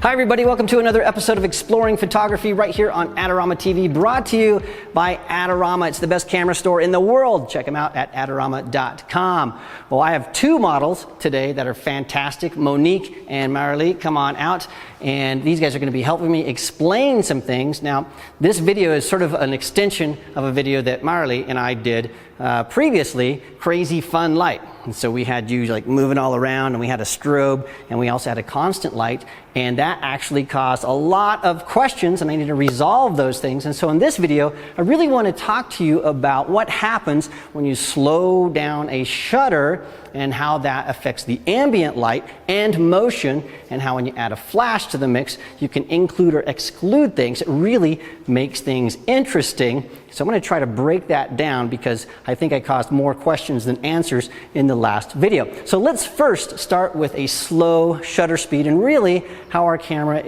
Hi everybody, welcome to another episode of Exploring Photography right here on Adorama TV, brought to you by Adorama. It's the best camera store in the world. Check them out at adorama.com. Well, I have two models today that are fantastic. Monique and Marilee, come on out. And these guys are going to be helping me explain some things. Now, this video is sort of an extension of a video that Marilee and I did previously, Crazy Fun Light. And so we had you like moving all around, and we had a strobe, and we also had a constant light, and that actually caused a lot of questions, and I need to resolve those things. And so in this video, I really want to talk to you about what happens when you slow down a shutter and how that affects the ambient light and motion, and how when you add a flash to the mix, you can include or exclude things. It really makes things interesting. So I'm going to try to break that down because I think I caused more questions than answers in the last video. So let's first start with a slow shutter speed and really how our camera,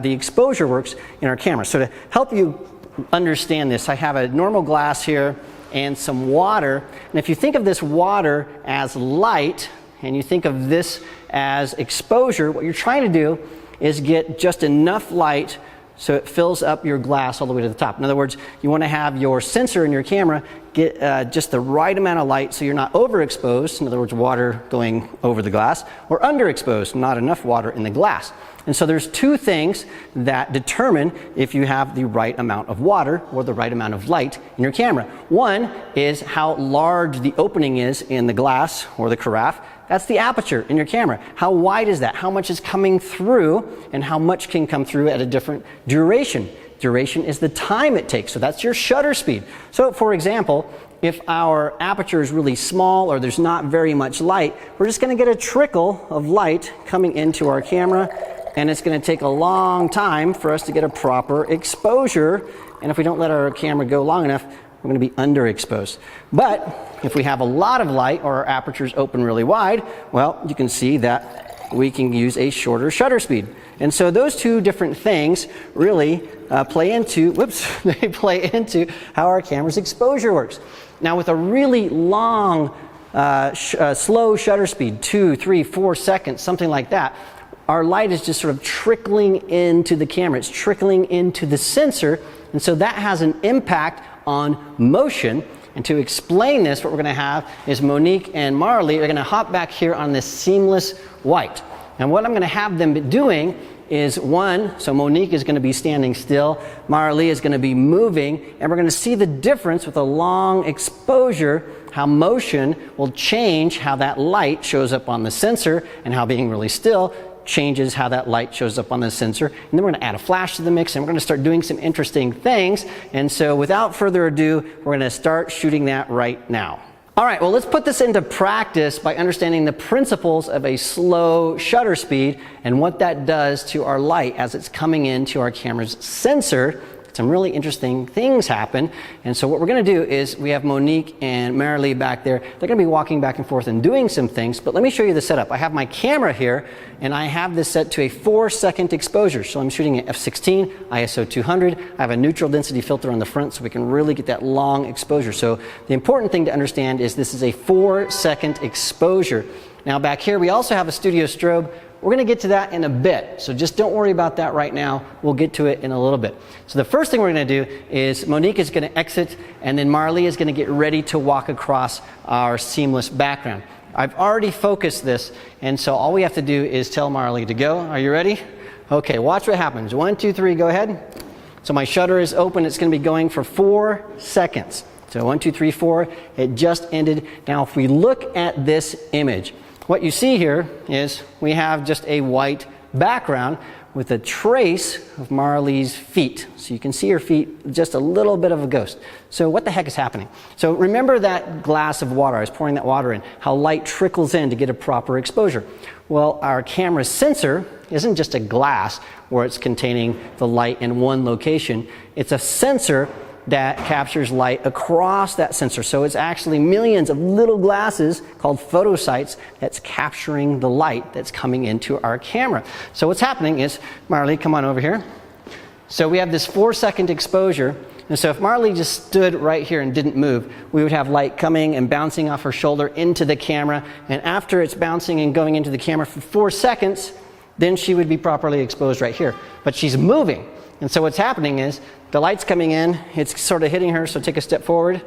the exposure works in our camera. So to help you understand this, I have a normal glass here and some water. And if you think of this water as light and you think of this as exposure, what you're trying to do is get just enough light so it fills up your glass all the way to the top. In other words, you want to have your sensor in your camera get just the right amount of light so you're not overexposed, in other words, water going over the glass, or underexposed, not enough water in the glass. And so there's two things that determine if you have the right amount of water or the right amount of light in your camera. One is how large the opening is in the glass or the carafe. That's the aperture in your camera. How wide is that? How much is coming through, and how much can come through at a different duration. Duration is the time it takes, so that's your shutter speed. So for example, if our aperture is really small or there's not very much light, we're just going to get a trickle of light coming into our camera, and it's going to take a long time for us to get a proper exposure, and if we don't let our camera go long enough, we're going to be underexposed. But if we have a lot of light or our apertures open really wide, well, you can see that we can use a shorter shutter speed. And so those two different things really play into how our camera's exposure works. Now with a really long, slow shutter speed, 2, 3, 4 seconds, something like that, our light is just sort of trickling into the camera. It's trickling into the sensor, and so that has an impact on motion. And to explain this, what we're going to have is Monique and Marilee are going to hop back here on this seamless white. And what I'm going to have them be doing is so Monique is going to be standing still, Marilee is going to be moving, and we're going to see the difference with a long exposure, how motion will change how that light shows up on the sensor, and how being really still changes how that light shows up on the sensor. And then we're going to add a flash to the mix, and we're going to start doing some interesting things. And so without further ado, we're going to start shooting that right now. All right, well, let's put this into practice by understanding the principles of a slow shutter speed and what that does to our light as it's coming into our camera's sensor. Some really interesting things happen. And so what we're going to do is we have Monique and Marilee back there. They're going to be walking back and forth and doing some things, but let me show you the setup. I have my camera here, and I have this set to a 4-second exposure. So I'm shooting at f/16, ISO 200. I have a neutral density filter on the front so we can really get that long exposure. So the important thing to understand is this is a 4-second exposure. Now back here we also have a studio strobe. We're going to get to that in a bit, so just don't worry about that right now. We'll get to it in a little bit. So the first thing we're going to do is Monique is going to exit, and then Marilee is going to get ready to walk across our seamless background. I've already focused this, and so all we have to do is tell Marilee to go. Are you ready? Okay, watch what happens. 1, 2, 3, go ahead. So my shutter is open. It's going to be going for 4 seconds. So 1, 2, 3, 4. It just ended. Now if we look at this image, what you see here is we have just a white background with a trace of Marilee's feet. So you can see her feet, just a little bit of a ghost. So what the heck is happening? So remember that glass of water, I was pouring that water in, how light trickles in to get a proper exposure. Well, our camera sensor isn't just a glass where it's containing the light in one location. It's a sensor that captures light across that sensor. So it's actually millions of little glasses called photosites that's capturing the light that's coming into our camera. So what's happening is, Marilee, come on over here. So we have this 4-second exposure, and so if Marilee just stood right here and didn't move, we would have light coming and bouncing off her shoulder into the camera, and after it's bouncing and going into the camera for 4 seconds, then she would be properly exposed right here. But she's moving. And so what's happening is the light's coming in, it's sort of hitting her, so take a step forward,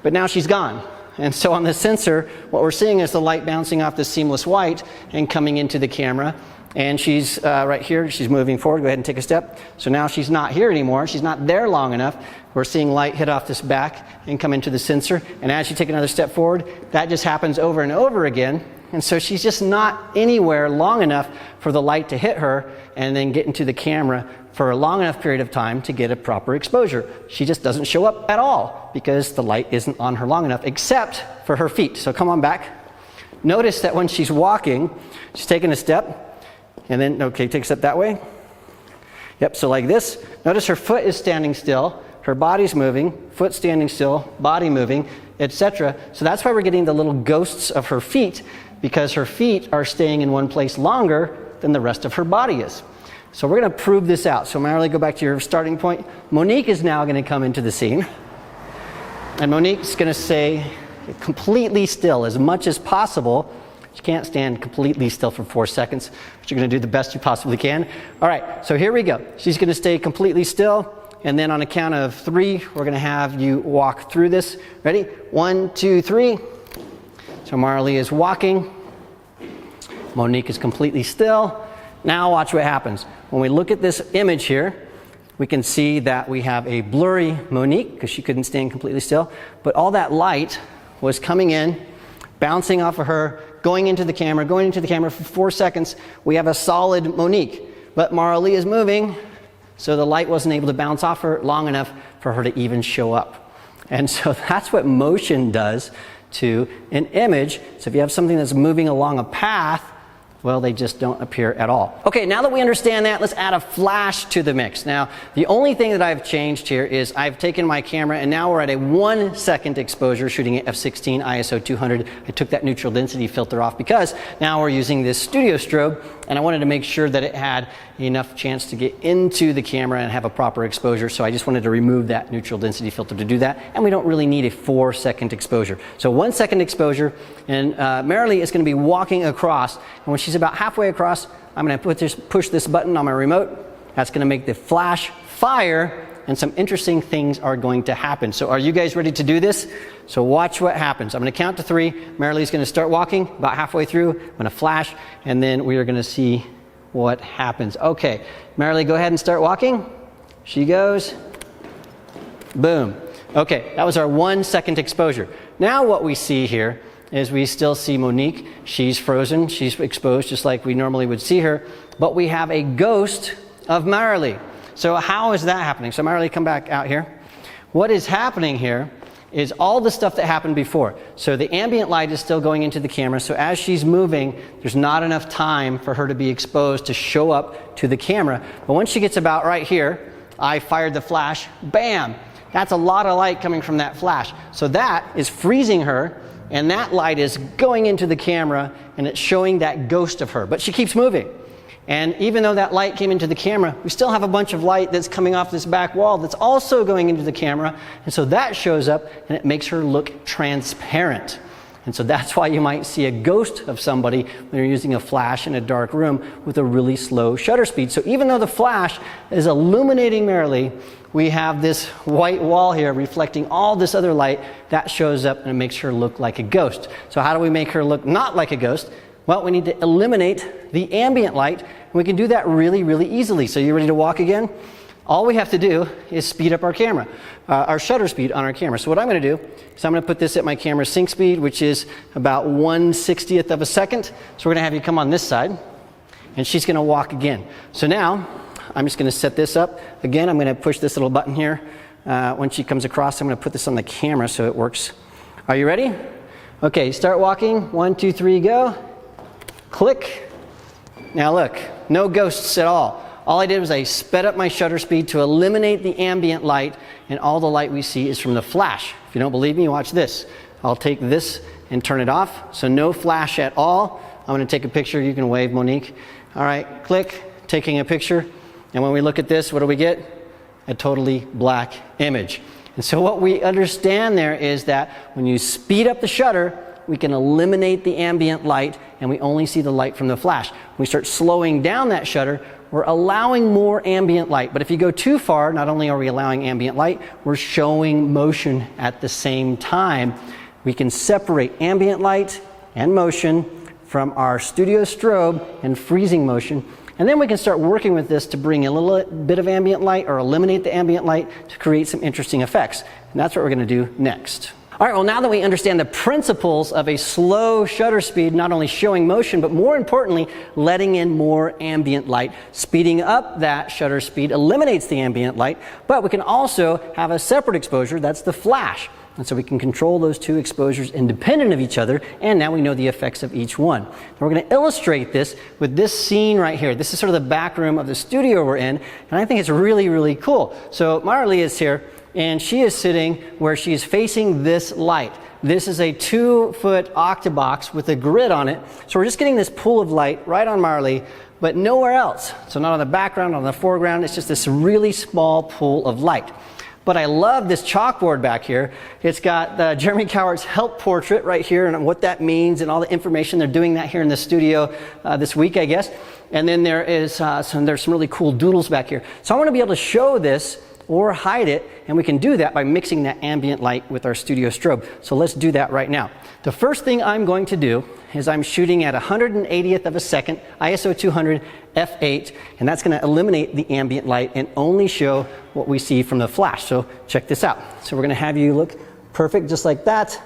but now she's gone. And so on the sensor, what we're seeing is the light bouncing off the seamless white and coming into the camera. And she's right here, she's moving forward. Go ahead and take a step. So now she's not here anymore. She's not there long enough. We're seeing light hit off this back and come into the sensor. And as you take another step forward, that just happens over and over again. And so she's just not anywhere long enough for the light to hit her and then get into the camera for a long enough period of time to get a proper exposure. She just doesn't show up at all because the light isn't on her long enough, except for her feet. So come on back. Notice that when she's walking, she's taking a step, and then, okay, take a step that way. Yep, so like this. Notice her foot is standing still, her body's moving, foot standing still, body moving, etc. So that's why we're getting the little ghosts of her feet, because her feet are staying in one place longer than the rest of her body is. So we're going to prove this out. So Marilee, go back to your starting point. Monique is now going to come into the scene. And Monique's going to stay completely still as much as possible. You can't stand completely still for 4 seconds, but you're going to do the best you possibly can. All right, so here we go. She's going to stay completely still. And then on a count of 3, we're going to have you walk through this. Ready? 1, 2, 3. So Marilee is walking. Monique is completely still. Now watch what happens. When we look at this image here, we can see that we have a blurry Monique because she couldn't stand completely still. But all that light was coming in, bouncing off of her, going into the camera for 4 seconds. We have a solid Monique. But Marilee is moving, so the light wasn't able to bounce off her long enough for her to even show up. And so that's what motion does to an image. So if you have something that's moving along a path, well, they just don't appear at all. Okay, now that we understand that, let's add a flash to the mix. Now, the only thing that I've changed here is I've taken my camera and now we're at a 1 second exposure shooting at f16 ISO 200. I took that neutral density filter off because now we're using this studio strobe and I wanted to make sure that it had enough chance to get into the camera and have a proper exposure. So I just wanted to remove that neutral density filter to do that. And we don't really need a 4 second exposure. So 1 second exposure, and Marilee is going to be walking across, and when she's about halfway across, I'm going to push this button on my remote. That's going to make the flash fire, and some interesting things are going to happen. So are you guys ready to do this? So watch what happens. I'm going to count to 3. Marilee's going to start walking about halfway through. I'm going to flash, and then we are going to see what happens. Okay, Marilee, go ahead and start walking. She goes. Boom. Okay, that was our 1 second exposure. Now what we see here is we still see Monique. She's frozen, she's exposed just like we normally would see her, but we have a ghost of Marilee. So how is that happening? So Marilee, come back out here. What is happening here is all the stuff that happened before. So the ambient light is still going into the camera, so as she's moving, there's not enough time for her to be exposed to show up to the camera. But once she gets about right here, I fired the flash, bam! That's a lot of light coming from that flash. So that is freezing her, and that light is going into the camera, and it's showing that ghost of her. But she keeps moving. And even though that light came into the camera, we still have a bunch of light that's coming off this back wall that's also going into the camera. And so that shows up, and it makes her look transparent. And so that's why you might see a ghost of somebody when you're using a flash in a dark room with a really slow shutter speed. So even though the flash is illuminating Marilee, we have this white wall here reflecting all this other light that shows up and it makes her look like a ghost. So how do we make her look not like a ghost? Well, we need to eliminate the ambient light, and we can do that really, really easily. So you ready to walk again? All we have to do is speed up our camera, our shutter speed on our camera. So what I'm going to do is I'm going to put this at my camera sync speed, which is about 1/60th of a second. So we're going to have you come on this side, and she's going to walk again. So now I'm just going to set this up. Again, I'm going to push this little button here. When she comes across, I'm going to put this on the camera so it works. Are you ready? Okay, start walking. 1, 2, 3, go. Click. Now look, no ghosts at all. All I did was I sped up my shutter speed to eliminate the ambient light, and all the light we see is from the flash. If you don't believe me, watch this. I'll take this and turn it off, so no flash at all. I'm going to take a picture. You can wave, Monique. All right, click, taking a picture. And when we look at this, what do we get? A totally black image. And so what we understand there is that when you speed up the shutter, we can eliminate the ambient light and we only see the light from the flash. When we start slowing down that shutter, we're allowing more ambient light. But if you go too far, not only are we allowing ambient light, we're showing motion at the same time. We can separate ambient light and motion from our studio strobe and freezing motion. And then we can start working with this to bring a little bit of ambient light or eliminate the ambient light to create some interesting effects. And that's what we're going to do next. All right, well, now that we understand the principles of a slow shutter speed, not only showing motion, but more importantly, letting in more ambient light, speeding up that shutter speed eliminates the ambient light, but we can also have a separate exposure, that's the flash. And so we can control those two exposures independent of each other, and now we know the effects of each one. And we're going to illustrate this with this scene right here. This is sort of the back room of the studio we're in, and I think it's really, really cool. So Marley is here, and she is sitting where she is facing this light. This is a 2-foot octabox with a grid on it. So we're just getting this pool of light right on Marley, but nowhere else. So not on the background, not on the foreground, it's just this really small pool of light. But I love this chalkboard back here. It's got Jeremy Cowart's help portrait right here and what that means and all the information. They're doing that here in the studio this week, I guess. And then there's some really cool doodles back here. So I want to be able to show this or hide it, and we can do that by mixing that ambient light with our studio strobe. So let's do that right now. The first thing I'm going to do is I'm shooting at 180th of a second, ISO 200, f8, and that's going to eliminate the ambient light and only show what we see from the flash. So check this out. So we're going to have you look perfect just like that.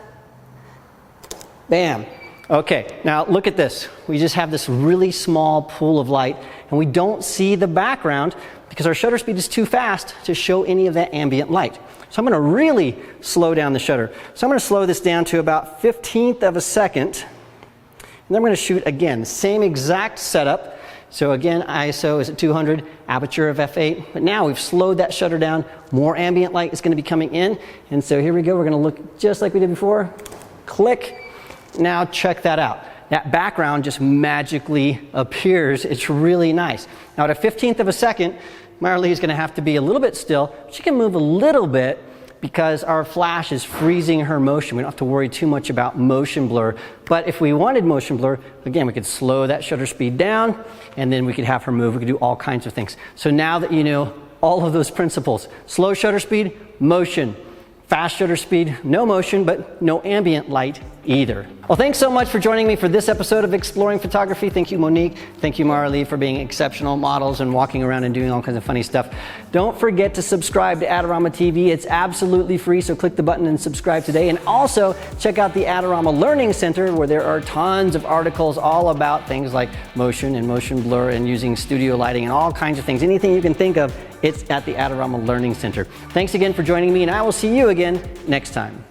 Bam. Okay, now look at this. We just have this really small pool of light, and we don't see the background because our shutter speed is too fast to show any of that ambient light. So I'm going to really slow down the shutter. So I'm going to slow this down to about 1/15 of a second. And then I'm going to shoot again, same exact setup. So again, ISO is at 200, aperture of f8. But now we've slowed that shutter down. More ambient light is going to be coming in. And so here we go. We're going to look just like we did before. Click. Now check that out. That background just magically appears. It's really nice. Now at a 1/15 of a second, Marley is going to have to be a little bit still. She can move a little bit because our flash is freezing her motion. We don't have to worry too much about motion blur. But if we wanted motion blur, again, we could slow that shutter speed down, and then we could have her move. We could do all kinds of things. So now that you know all of those principles, slow shutter speed, motion. Fast shutter speed, no motion, but no ambient light either. Well, thanks so much for joining me for this episode of Exploring Photography. Thank you, Monique. Thank you, Marley, for being exceptional models and walking around and doing all kinds of funny stuff. Don't forget to subscribe to Adorama TV. It's absolutely free, so click the button and subscribe today. And also, check out the Adorama Learning Center, where there are tons of articles all about things like motion and motion blur and using studio lighting and all kinds of things. Anything you can think of, it's at the Adorama Learning Center. Thanks again for joining me, and I will see you again next time.